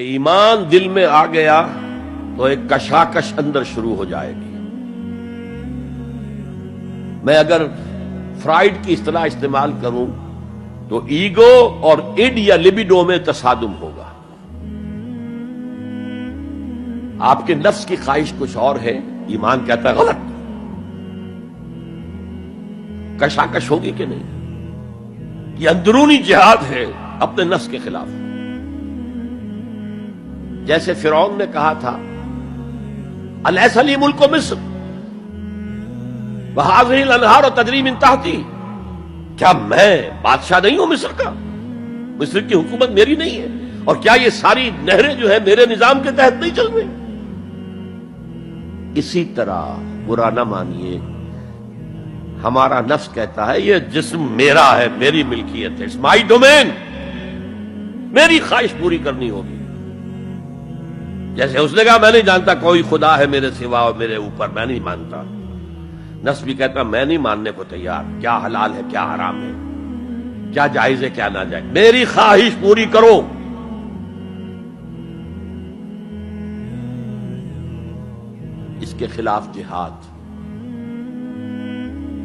ایمان دل میں آ گیا تو ایک کشاکش اندر شروع ہو جائے گی۔ میں اگر فرائڈ کی اصطلاح استعمال کروں تو ایگو اور اڈ یا لبیڈو میں تصادم ہوگا۔ آپ کے نفس کی خواہش کچھ اور ہے، ایمان کہتا ہے غلط۔ کشاکش ہوگی کہ نہیں؟ یہ اندرونی جہاد ہے اپنے نفس کے خلاف۔ جیسے فرعون نے کہا تھا الیس لی ملک مصر وہذہ الانہار تجری من تحتی، کیا میں بادشاہ نہیں ہوں مصر کا؟ مصر کی حکومت میری نہیں ہے؟ اور کیا یہ ساری نہریں جو ہے میرے نظام کے تحت نہیں چل رہی؟ اسی طرح برا نہ مانیے، ہمارا نفس کہتا ہے یہ جسم میرا ہے، میری ملکیت ہے، اٹس مائی ڈومین، میری خواہش پوری کرنی ہوگی۔ جیسے اس نے کہا میں نہیں جانتا کوئی خدا ہے میرے سوا اور میرے اوپر، میں نہیں مانتا۔ نفس بھی کہتا میں نہیں ماننے کو تیار، کیا حلال ہے کیا حرام ہے، کیا جائز ہے کیا ناجائز، میری خواہش پوری کرو۔ اس کے خلاف جہاد،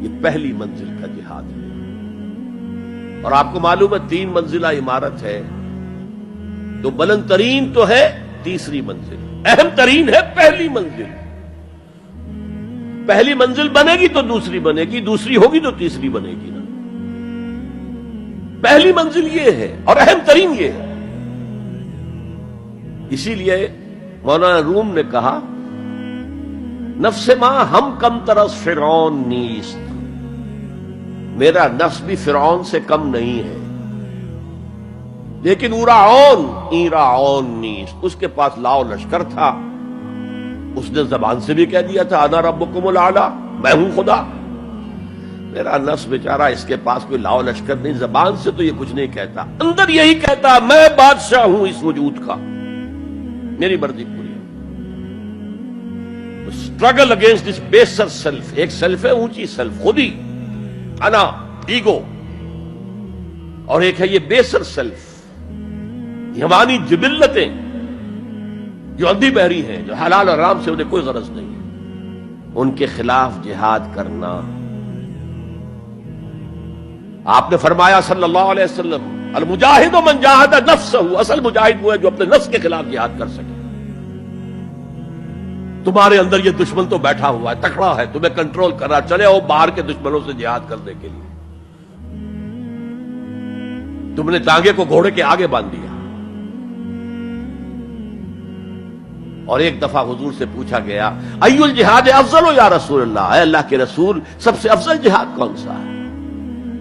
یہ پہلی منزل کا جہاد ہے۔ اور آپ کو معلوم ہے 3 منزلہ عمارت ہے، تو بلند ترین تو ہے تیسری منزل، اہم ترین ہے پہلی منزل۔ پہلی منزل بنے گی تو دوسری بنے گی، دوسری ہوگی تو تیسری بنے گی نا۔ پہلی منزل یہ ہے اور اہم ترین یہ ہے۔ اسی لیے مولانا روم نے کہا نفس ماں ہم کم ترس فرعون نیست، میرا نفس بھی فرعون سے کم نہیں ہے، لیکن ایراعون نیست، اس کے پاس لاؤ لشکر تھا، اس نے زبان سے بھی کہہ دیا تھا انا ربکم الاعلی، میں ہوں خدا۔ میرا نفس بیچارہ اس کے پاس کوئی لاؤ لشکر نہیں، زبان سے تو یہ کچھ نہیں کہتا، اندر یہی کہتا میں بادشاہ ہوں اس وجود کا، میری مرضی پوری۔ اسٹرگل اگینسٹ دس بیسر سیلف، ایک سیلف ہے اونچی سیلف، خودی، انا، ایگو، اور ایک ہے یہ بیسر سیلف، ہماری جبلتیں جو اندھی بہری ہیں، جو حلال اور حرام سے انہیں کوئی غرض نہیں ہے، ان کے خلاف جہاد کرنا۔ آپ نے فرمایا صلی اللہ علیہ وسلم المجاہد من جاہد نفسہ، اصل مجاہد وہ ہے جو اپنے نفس کے خلاف جہاد کر سکے۔ تمہارے اندر یہ دشمن تو بیٹھا ہوا ہے، تکڑا ہے، تمہیں کنٹرول کرنا، چلے وہ باہر کے دشمنوں سے جہاد کرنے کے لیے۔ تم نے ٹانگے کو گھوڑے کے آگے باندھ دیا۔ اور ایک دفعہ حضور سے پوچھا گیا ای الجہاد افضل یا رسول اللہ، اے اللہ کے رسول سب سے افضل جہاد کون سا ہے؟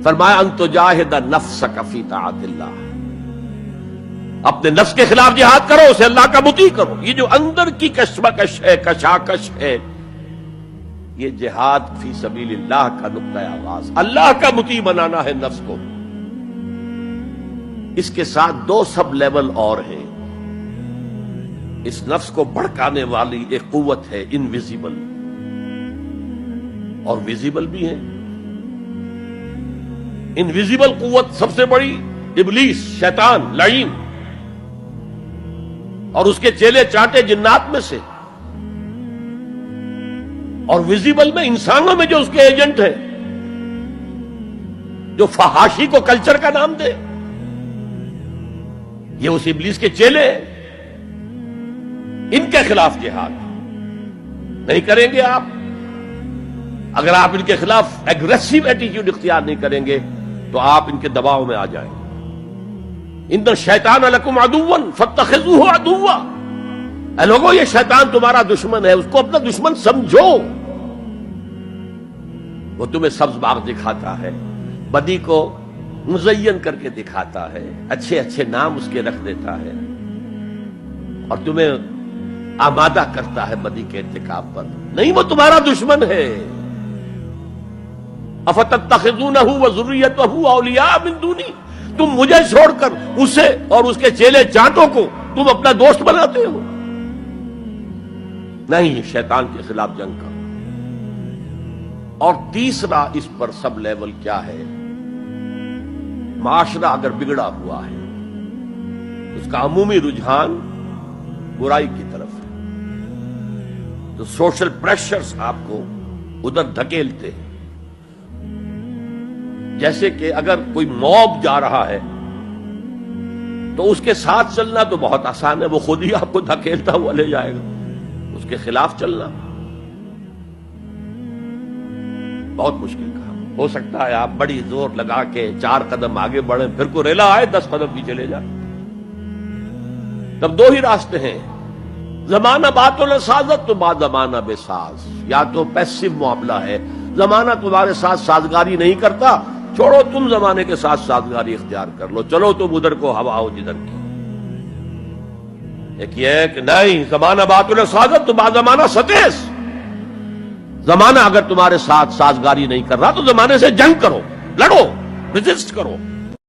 فرمایا ان تجاہد نفسک فی طاعت اللہ، اپنے نفس کے خلاف جہاد کرو، اسے اللہ کا مطیع کرو۔ یہ جو اندر کی کشمکش ہے، کشاکش ہے، یہ جہاد فی سبیل اللہ کا نقطۂ آغاز، اللہ کا مطیع بنانا ہے نفس کو۔ اس کے ساتھ 2 سب لیول اور ہیں۔ اس نفس کو بھڑکانے والی ایک قوت ہے انویزیبل، اور ویزیبل بھی ہے۔ انویزیبل قوت سب سے بڑی ابلیس، شیطان، لعین، اور اس کے چیلے چانٹے جنات میں سے، اور ویزیبل میں انسانوں میں جو اس کے ایجنٹ ہیں، جو فحاشی کو کلچر کا نام دے، یہ اس ابلیس کے چیلے ہیں۔ ان کے خلاف جہاد نہیں کریں گے آپ، اگر آپ ان کے خلاف ایگریسو ایٹیٹیوڈ اختیار نہیں کریں گے تو آپ ان کے دباؤ میں آ جائیں گے۔ ان الشیطان لکم عدوا فاتخذوہ عدوا، اے لوگو یہ شیطان تمہارا دشمن ہے، اس کو اپنا دشمن سمجھو۔ وہ تمہیں سبز باغ دکھاتا ہے، بدی کو مزین کر کے دکھاتا ہے، اچھے اچھے نام اس کے رکھ دیتا ہے، اور تمہیں آمادہ کرتا ہے بدی کے ارتکاب پر۔ نہیں، وہ تمہارا دشمن ہے۔ افتتخذونہ وذریتہ اولیاء من دونی، تم مجھے چھوڑ کر اسے اور اس کے چیلے چانٹوں کو تم اپنا دوست بناتے ہو۔ نہیں، شیطان کے خلاف جنگ کرو۔ اور تیسرا اس پر سب لیول کیا ہے؟ معاشرہ اگر بگڑا ہوا ہے، اس کا عمومی رجحان برائی کی طرف ہے. تو سوشل پریشرز آپ کو ادھر دھکیلتے ہیں. جیسے کہ اگر کوئی موب جا رہا ہے تو اس کے ساتھ چلنا تو بہت آسان ہے، وہ خود ہی آپ کو دھکیلتا ہوا لے جائے گا. اس کے خلاف چلنا بہت مشکل کام. ہو سکتا ہے آپ بڑی زور لگا کے 4 قدم آگے بڑھیں، پھر کوئی ریلا آئے 10 قدم پیچھے لے جائے. تب 2 ہی راستے ہیں، زمانہ باتوں نے سازت تو بعد زمانہ بے ساز. یا تو پیسو معاملہ ہے، زمانہ تمہارے ساتھ سازگاری نہیں کرتا، چھوڑو تم زمانے کے ساتھ سازگاری اختیار کر لو، چلو تم ادھر کو ہوا ہو جدھر کی. ایک یہ ہے کہ نہیں، زمانہ باتوں نے سازت تو بعد زمانہ ستیس. زمانہ اگر تمہارے ساتھ سازگاری نہیں کر رہا تو زمانے سے جنگ کرو، لڑو، ریزسٹ کرو.